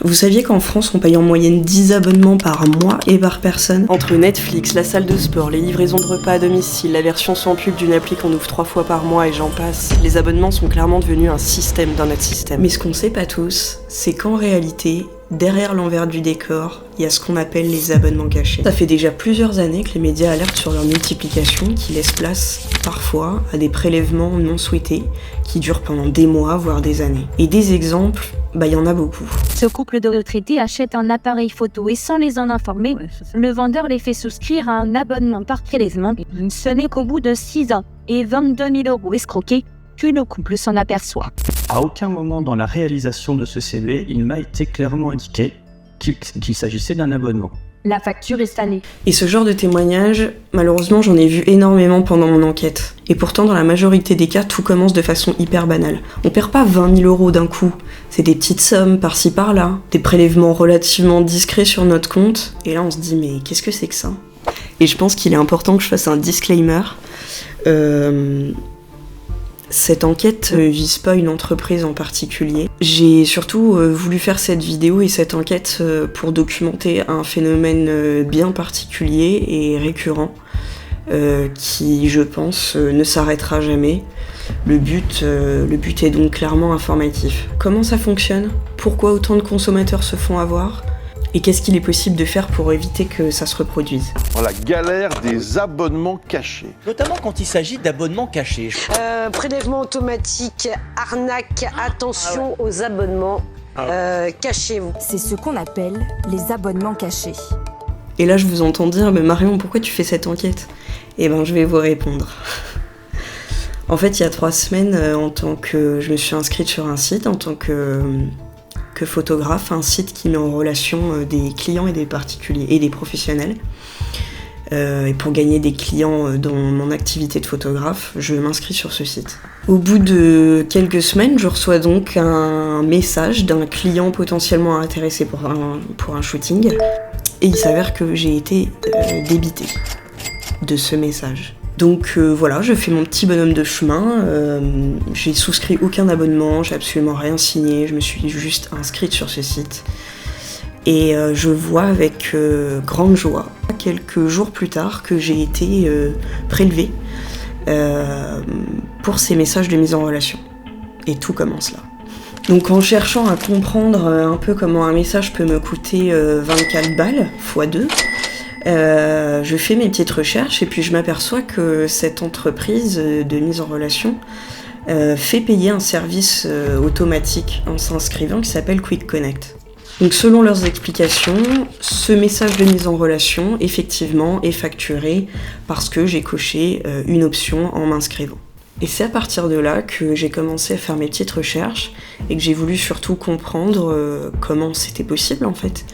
Vous saviez qu'en France, on paye en moyenne 10 abonnements par mois et par personne? Entre Netflix, la salle de sport, les livraisons de repas à domicile, la version sans pub d'une appli qu'on ouvre 3 fois par mois et j'en passe, les abonnements sont clairement devenus un système dans notre système. Mais ce qu'on sait pas tous, c'est qu'en réalité, derrière l'envers du décor, il y a ce qu'on appelle les abonnements cachés. Ça fait déjà plusieurs années que les médias alertent sur leur multiplication qui laisse place, parfois, à des prélèvements non souhaités qui durent pendant des mois, voire des années. Et des exemples, il y en a beaucoup. Ce couple de retraités achète un appareil photo et sans les en informer, le vendeur les fait souscrire à un abonnement par prélèvement. Ce n'est qu'au bout de 6 ans et 22 000 € escroqués que le couple s'en aperçoit. À aucun moment dans la réalisation de ce CV, il m'a été clairement indiqué qu'il s'agissait d'un abonnement. La facture est salée. Et ce genre de témoignages, malheureusement, j'en ai vu énormément pendant mon enquête. Et pourtant, dans la majorité des cas, tout commence de façon hyper banale. On perd pas 20 000 € d'un coup. C'est des petites sommes par-ci par-là, des prélèvements relativement discrets sur notre compte. Et là, on se dit, mais qu'est-ce que c'est que ça? Et je pense qu'il est important que je fasse un disclaimer. Cette enquête vise pas une entreprise en particulier. J'ai surtout voulu faire cette vidéo et cette enquête pour documenter un phénomène bien particulier et récurrent qui, je pense, ne s'arrêtera jamais. Le but est donc clairement informatif. Comment ça fonctionne? Pourquoi autant de consommateurs se font avoir? Et qu'est-ce qu'il est possible de faire pour éviter que ça se reproduise? La galère des abonnements cachés. Notamment quand il s'agit d'abonnements cachés. Prélèvement automatique, arnaque, attention aux abonnements cachés. C'est ce qu'on appelle les abonnements cachés. Et là, je vous entends dire, mais Marion, pourquoi tu fais cette enquête? Eh ben, je vais vous répondre. En fait, il y a 3 semaines, je me suis inscrite sur un site en tant que photographe, un site qui met en relation des clients et des particuliers et des professionnels. Et pour gagner des clients dans mon activité de photographe, je m'inscris sur ce site. Au bout de quelques semaines, je reçois donc un message d'un client potentiellement intéressé pour un shooting. Et il s'avère que j'ai été débitée de ce message. Donc voilà, je fais mon petit bonhomme de chemin, j'ai souscrit aucun abonnement, j'ai absolument rien signé, je me suis juste inscrite sur ce site. Et je vois avec grande joie, quelques jours plus tard, que j'ai été prélevée pour ces messages de mise en relation. Et tout commence là. Donc en cherchant à comprendre un peu comment un message peut me coûter 24 balles x 2, je fais mes petites recherches et puis je m'aperçois que cette entreprise de mise en relation fait payer un service automatique en s'inscrivant qui s'appelle Quick Connect. Donc selon leurs explications, ce message de mise en relation, effectivement, est facturé parce que j'ai coché une option en m'inscrivant. Et c'est à partir de là que j'ai commencé à faire mes petites recherches et que j'ai voulu surtout comprendre comment c'était possible en fait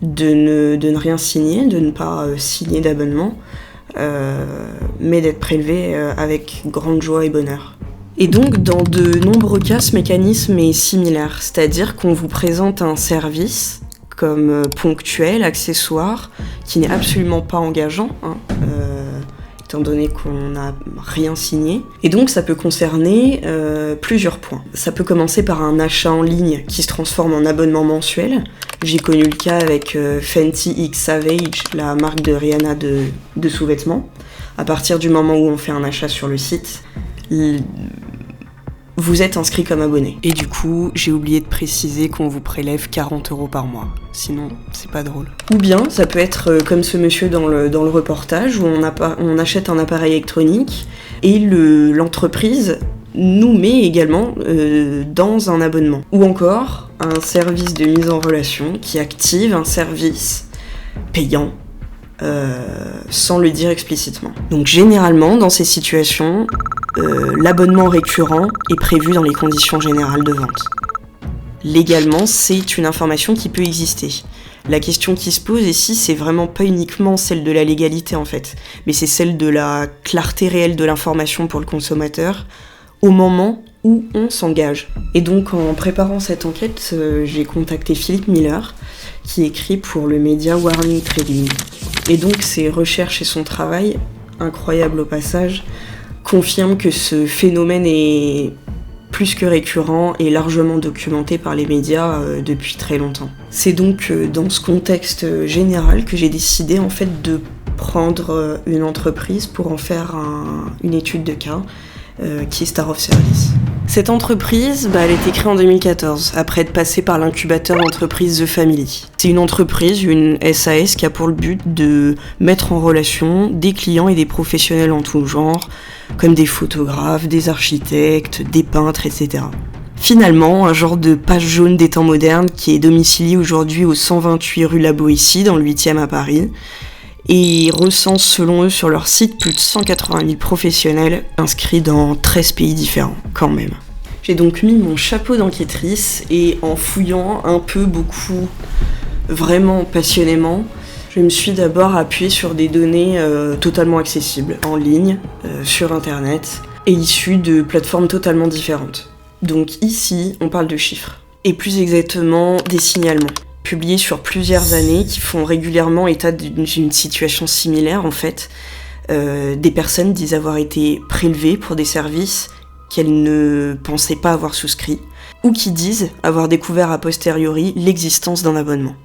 de ne rien signer, de ne pas signer d'abonnement, mais d'être prélevé avec grande joie et bonheur. Et donc, dans de nombreux cas, ce mécanisme est similaire, c'est-à-dire qu'on vous présente un service comme ponctuel, accessoire, qui n'est absolument pas engageant, étant donné qu'on n'a rien signé. Et donc, ça peut concerner plusieurs points. Ça peut commencer par un achat en ligne qui se transforme en abonnement mensuel. J'ai connu le cas avec Fenty X Savage, la marque de Rihanna de sous-vêtements. À partir du moment où on fait un achat sur le site, vous êtes inscrit comme abonné. Et du coup, j'ai oublié de préciser qu'on vous prélève 40 € par mois. Sinon, c'est pas drôle. Ou bien, ça peut être comme ce monsieur dans le reportage où on achète un appareil électronique et l'entreprise nous met également dans un abonnement. Ou encore, un service de mise en relation qui active un service payant sans le dire explicitement. Donc généralement, dans ces situations, l'abonnement récurrent est prévu dans les conditions générales de vente. Légalement, c'est une information qui peut exister. La question qui se pose ici, c'est vraiment pas uniquement celle de la légalité en fait, mais c'est celle de la clarté réelle de l'information pour le consommateur au moment où on s'engage. Et donc en préparant cette enquête, j'ai contacté Philippe Miller, qui écrit pour le média Warning Trading. Et donc ses recherches et son travail, incroyable au passage, confirment que ce phénomène est plus que récurrent et largement documenté par les médias depuis très longtemps. C'est donc dans ce contexte général que j'ai décidé en fait de prendre une entreprise pour en faire une étude de cas qui est Star of Service. Cette entreprise, elle a été créée en 2014, après être passée par l'incubateur d'entreprise The Family. C'est une entreprise, une SAS, qui a pour le but de mettre en relation des clients et des professionnels en tout genre, comme des photographes, des architectes, des peintres, etc. Finalement, un genre de page jaune des temps modernes qui est domicilié aujourd'hui au 128 rue La Boétie, dans le 8e à Paris, et recense selon eux sur leur site plus de 180 000 professionnels inscrits dans 13 pays différents, quand même. J'ai donc mis mon chapeau d'enquêtrice et en fouillant un peu, beaucoup, vraiment passionnément, je me suis d'abord appuyée sur des données totalement accessibles, en ligne, sur internet, et issues de plateformes totalement différentes. Donc ici, on parle de chiffres, et plus exactement des signalements, publiés sur plusieurs années, qui font régulièrement état d'une situation similaire en fait. Des personnes disent avoir été prélevées pour des services qu'elles ne pensaient pas avoir souscrits, ou qui disent avoir découvert a posteriori l'existence d'un abonnement.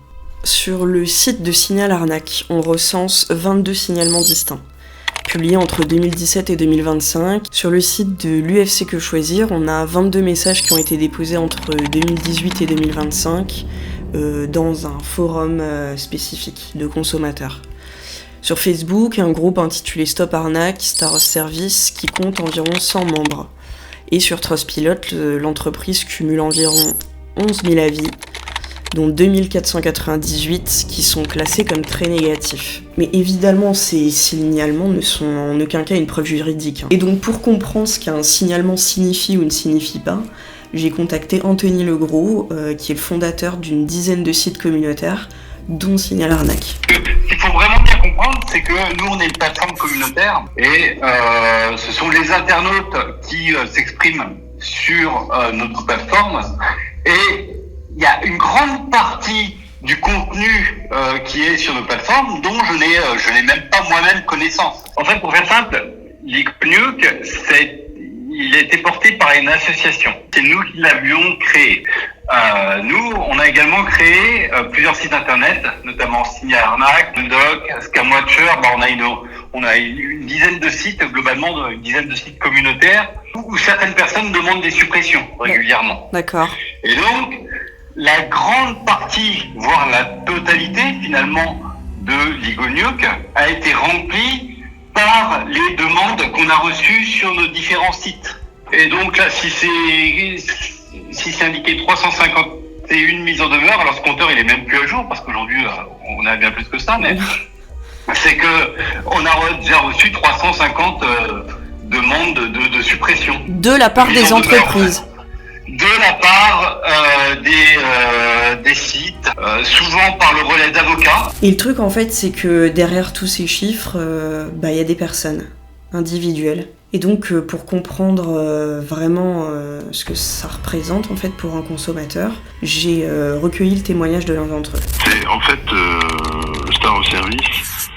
Sur le site de Signal Arnaque, on recense 22 signalements distincts, publiés entre 2017 et 2025. Sur le site de l'UFC Que Choisir, on a 22 messages qui ont été déposés entre 2018 et 2025, dans un forum spécifique de consommateurs. Sur Facebook, un groupe intitulé Stop Arnaque, Star of Service, qui compte environ 100 membres. Et sur Trustpilot, l'entreprise cumule environ 11 000 avis, dont 2498 qui sont classés comme très négatifs. Mais évidemment, ces signalements ne sont en aucun cas une preuve juridique. Et donc pour comprendre ce qu'un signalement signifie ou ne signifie pas, j'ai contacté Anthony Legros, qui est le fondateur d'une dizaine de sites communautaires, dont Signal Arnaque. Ce qu'il faut vraiment bien comprendre, c'est que nous, on est une plateforme communautaire et ce sont les internautes qui s'expriment sur notre plateforme. Et il y a une grande partie du contenu qui est sur nos plateformes dont je n'ai même pas moi-même connaissance. En fait, pour faire simple, Ligonyuk, il a été porté par une association. C'est nous qui l'avions créé. Nous, on a également créé plusieurs sites internet, notamment Signal Arnaque, Doc, Scamwatcher. On a une dizaine de sites, globalement une dizaine de sites communautaires, où certaines personnes demandent des suppressions régulièrement. D'accord. Et donc, la grande partie, voire la totalité finalement de Ligonyuk a été remplie par les demandes qu'on a reçues sur nos différents sites. Et donc là, si c'est indiqué 351 mises en demeure, alors ce compteur il est même plus à jour parce qu'aujourd'hui on a bien plus que ça, mais c'est que on a déjà reçu 350 demandes de suppression. De la part des entreprises. De la part des sites, souvent par le relais d'avocats. Et le truc en fait, c'est que derrière tous ces chiffres, y a des personnes individuelles. Et donc pour comprendre vraiment ce que ça représente en fait pour un consommateur, j'ai recueilli le témoignage de l'un d'entre eux. C'est en fait Star of Service.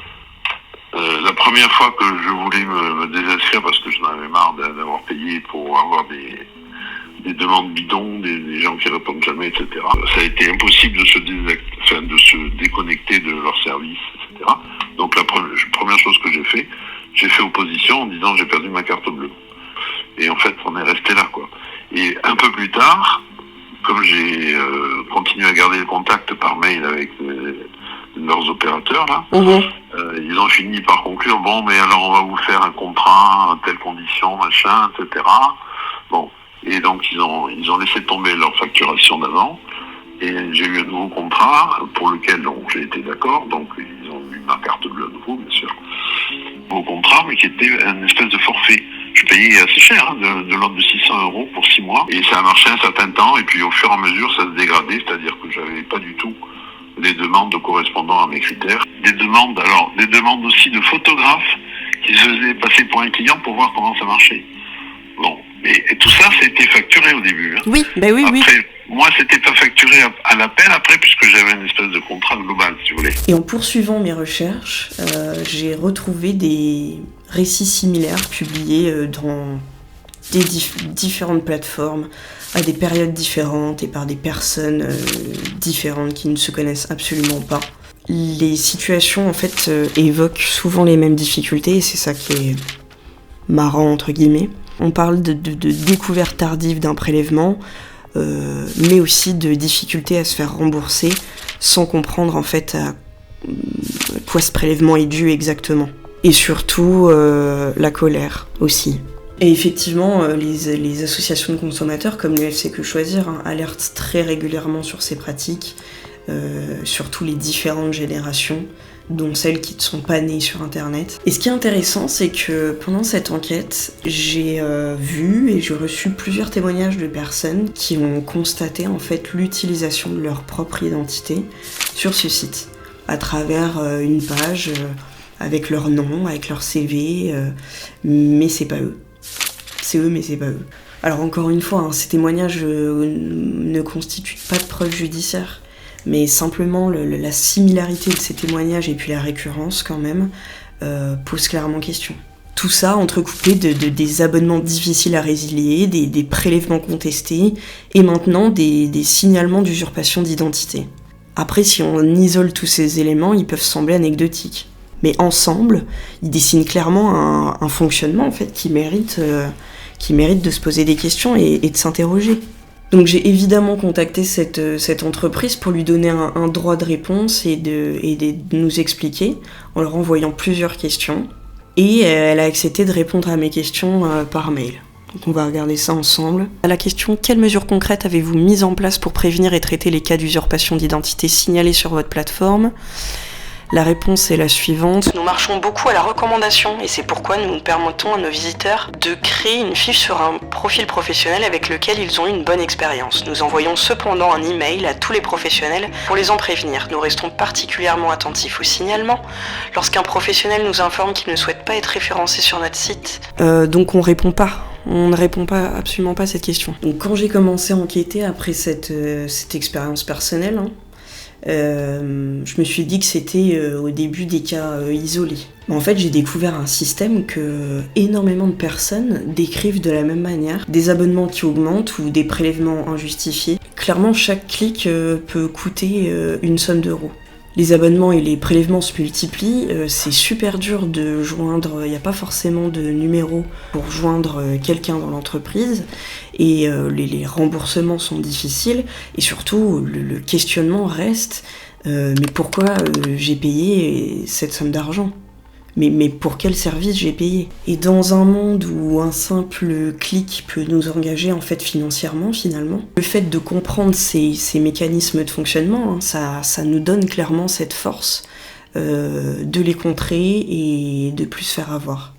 La première fois que je voulais me désinscrire parce que j'en avais marre d'avoir payé pour avoir des demandes bidons, des gens qui répondent jamais, etc. Ça a été impossible de se déconnecter de leur service, etc. Donc la première chose que j'ai fait opposition en disant j'ai perdu ma carte bleue. Et en fait, on est resté là, quoi. Et un peu plus tard, comme j'ai continué à garder le contact par mail avec leurs opérateurs, là, ils ont fini par conclure, bon, mais alors on va vous faire un contrat, à telle condition, machin, etc. Bon. Et donc ils ont laissé tomber leur facturation d'avant et j'ai eu un nouveau contrat pour lequel donc j'ai été d'accord, donc ils ont eu ma carte bleue à nouveau bien sûr. Nouveau contrat mais qui était une espèce de forfait. Je payais assez cher, de l'ordre de 600 € pour 6 mois et ça a marché un certain temps et puis au fur et à mesure ça se dégradait, c'est-à-dire que j'avais pas du tout les demandes correspondant à mes critères. Des demandes aussi de photographes qui se faisaient passer pour un client pour voir comment ça marchait. Bon. Et tout ça, c'était facturé au début. Hein. Oui, oui. Après, moi, c'était pas facturé à l'appel après, puisque j'avais une espèce de contrat global, si vous voulez. Et en poursuivant mes recherches, j'ai retrouvé des récits similaires publiés dans des différentes plateformes, à des périodes différentes et par des personnes différentes qui ne se connaissent absolument pas. Les situations en fait évoquent souvent les mêmes difficultés et c'est ça qui est marrant entre guillemets. On parle de découverte tardive d'un prélèvement, mais aussi de difficultés à se faire rembourser sans comprendre en fait à quoi ce prélèvement est dû exactement. Et surtout la colère aussi. Et effectivement, les associations de consommateurs comme l'UFC Que Choisir alertent très régulièrement sur ces pratiques, surtout les différentes générations, dont celles qui ne sont pas nées sur Internet. Et ce qui est intéressant, c'est que pendant cette enquête, j'ai vu et j'ai reçu plusieurs témoignages de personnes qui ont constaté en fait l'utilisation de leur propre identité sur ce site, à travers une page avec leur nom, avec leur CV, mais c'est pas eux. C'est eux, mais c'est pas eux. Alors encore une fois, ces témoignages ne constituent pas de preuves judiciaires, mais simplement la similarité de ces témoignages et puis la récurrence quand même pose clairement question. Tout ça entrecoupé des abonnements difficiles à résilier, des prélèvements contestés et maintenant des signalements d'usurpation d'identité. Après, si on isole tous ces éléments, ils peuvent sembler anecdotiques. Mais ensemble, ils dessinent clairement un fonctionnement en fait, qui mérite de se poser des questions et de s'interroger. Donc j'ai évidemment contacté cette entreprise pour lui donner un droit de réponse et de nous expliquer en leur envoyant plusieurs questions. Et elle a accepté de répondre à mes questions par mail. Donc on va regarder ça ensemble. À la question « Quelles mesures concrètes avez-vous mises en place pour prévenir et traiter les cas d'usurpation d'identité signalés sur votre plateforme ?» La réponse est la suivante. Nous marchons beaucoup à la recommandation et c'est pourquoi nous permettons à nos visiteurs de créer une fiche sur un profil professionnel avec lequel ils ont eu une bonne expérience. Nous envoyons cependant un email à tous les professionnels pour les en prévenir. Nous restons particulièrement attentifs aux signalements lorsqu'un professionnel nous informe qu'il ne souhaite pas être référencé sur notre site. Donc on répond pas. On ne répond pas absolument pas à cette question. Donc quand j'ai commencé à enquêter après cette expérience personnelle, je me suis dit que c'était au début des cas isolés. En fait, j'ai découvert un système que énormément de personnes décrivent de la même manière. Des abonnements qui augmentent ou des prélèvements injustifiés. Clairement, chaque clic peut coûter une somme d'euros. Les abonnements et les prélèvements se multiplient, c'est super dur de joindre, il n'y a pas forcément de numéro pour joindre quelqu'un dans l'entreprise, et les remboursements sont difficiles, et surtout le questionnement reste, mais pourquoi j'ai payé cette somme d'argent ? Mais pour quel service j'ai payé ? Et dans un monde où un simple clic peut nous engager en fait financièrement finalement, le fait de comprendre ces mécanismes de fonctionnement, ça nous donne clairement cette force de les contrer et de plus se faire avoir.